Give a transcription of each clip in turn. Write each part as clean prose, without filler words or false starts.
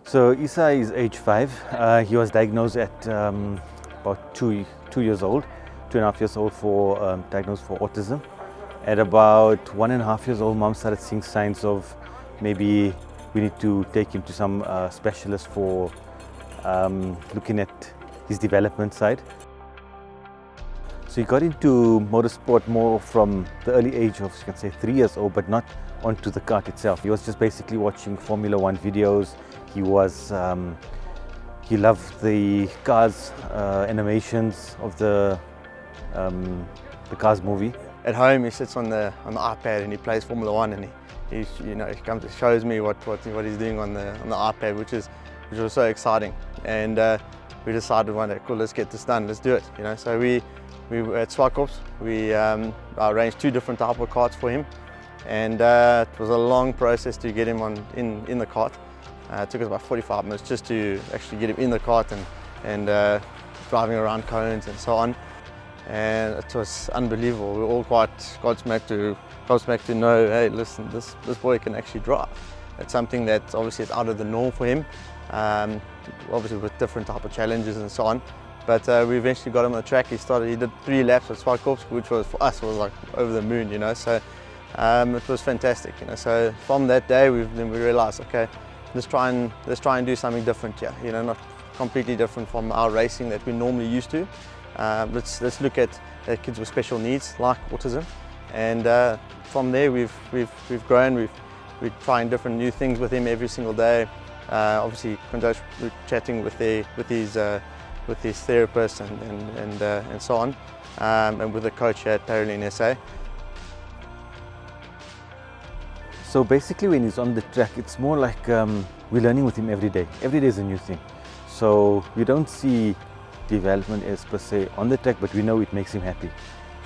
So Isa is age 5. He was diagnosed at about 2 years old, 2.5 years old diagnosed for autism. At about 1.5 years old, mom started seeing signs of maybe we need to take him to some specialist for looking at his development side. So he got into motorsport more from the early age of, you can say, 3 years old, but not onto the kart itself. He was just basically watching Formula 1 videos. He loved the Cars animations of the Cars movie. At home, he sits on the iPad and he plays Formula 1, and he shows me what he's doing on the iPad, which was so exciting. And we decided one day, cool, let's get this done, let's do it. So we were at Swartkorps. We arranged 2 different type of karts for him, and it was a long process to get him in the kart. It took us about 45 minutes just to actually get him in the kart and driving around cones and so on. And it was unbelievable. We were all quite gobsmacked to know, hey, listen, this boy can actually drive. It's something that obviously is out of the norm for him, obviously with different type of challenges and so on. But we eventually got him on the track. He did 3 laps at Swartkorps, which was for us was like over the moon, So it was fantastic, So from that day, we realised, okay, let's try and do something different here. Not completely different from our racing that we're normally used to. Let's look at kids with special needs like autism, and from there we've grown. We're trying different new things with him every single day. Obviously, we're chatting with his therapist and so on, and with the coach here at Parolin SA. So basically, when he's on the track, it's more like we're learning with him every day. Every day is a new thing. So we don't see development as per se on the track, but we know it makes him happy.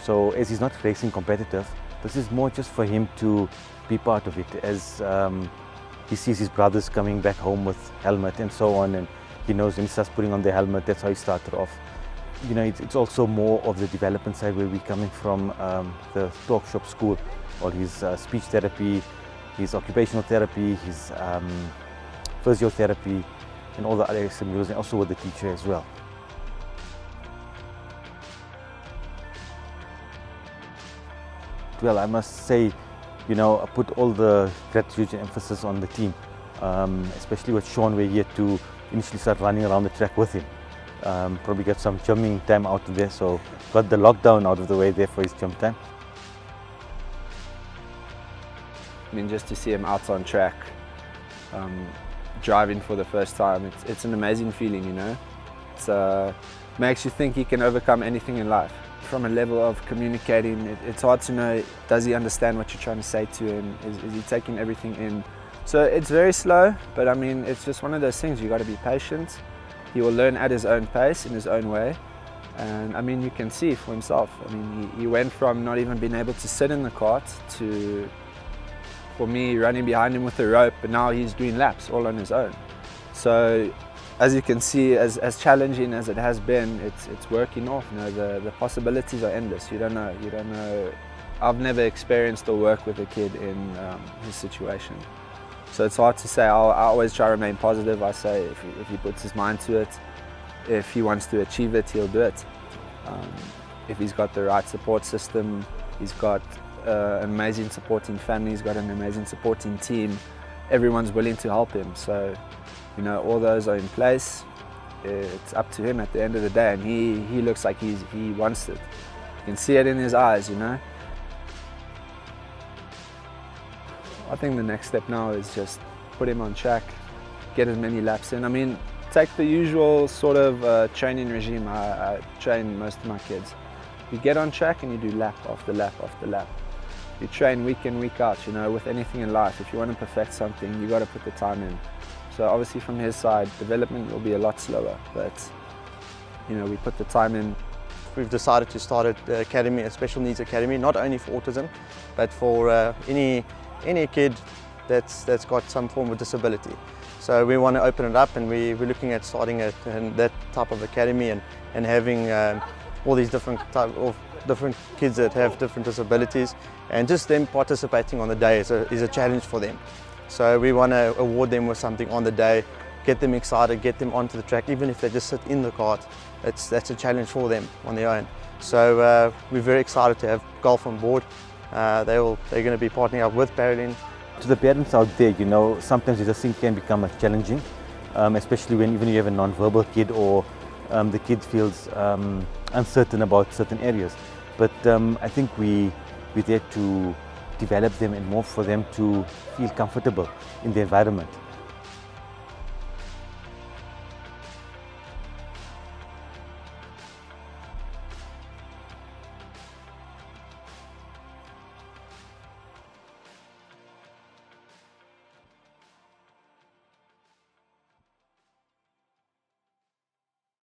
So as he's not racing competitive, this is more just for him to be part of it, as he sees his brothers coming back home with helmet and so on, and he knows when he starts putting on the helmet, that's how he started off. It's also more of the development side, where we're coming from the talk shop school, or his speech therapy, his occupational therapy, his physiotherapy, and all the other extra modules, and also with the teacher as well. Well, I must say, I put all the gratitude and emphasis on the team, especially with Sean, where he had to initially start running around the track with him. Probably get some gymming time out of there, so got the lockdown out of the way there for his gym time. I mean, just to see him out on track, driving for the first time, it's an amazing feeling, It makes you think he can overcome anything in life. From a level of communicating, it's hard to know, does he understand what you're trying to say to him? Is he taking everything in? So it's very slow, but I mean, it's just one of those things, you got to be patient. He will learn at his own pace, in his own way. And I mean, you can see for himself. I mean, he went from not even being able to sit in the kart to, for me, running behind him with a rope, but now he's doing laps all on his own. So as you can see, as challenging as it has been, it's working off. The possibilities are endless. You don't know. I've never experienced or worked with a kid in his situation. So it's hard to say. I always try to remain positive. I say if he puts his mind to it, if he wants to achieve it, he'll do it. If he's got the right support system, he's got an amazing supporting family, he's got an amazing supporting team, everyone's willing to help him. So, all those are in place. It's up to him at the end of the day, and he looks like he wants it. You can see it in his eyes, I think the next step now is just put him on track, get as many laps in. I mean, take the usual sort of training regime I train most of my kids. You get on track and you do lap after lap after lap. You train week in, week out, with anything in life. If you want to perfect something, you got to put the time in. So obviously from his side, development will be a lot slower, but we put the time in. We've decided to start an academy, a special needs academy, not only for autism, but for any kid that's got some form of disability. So we want to open it up, and we're looking at starting that type of academy and having all these different kids that have different disabilities, and just them participating on the day is a challenge for them. So we want to award them with something on the day, get them excited, get them onto the track, even if they just sit in the kart. That's a challenge for them on their own. So we're very excited to have golf on board. They're going to be partnering up with Parolin. To the parents out there, you know, sometimes this thing can become challenging, especially when even you have a non-verbal kid or the kid feels uncertain about certain areas. But I think we're there to develop them and more for them to feel comfortable in the environment.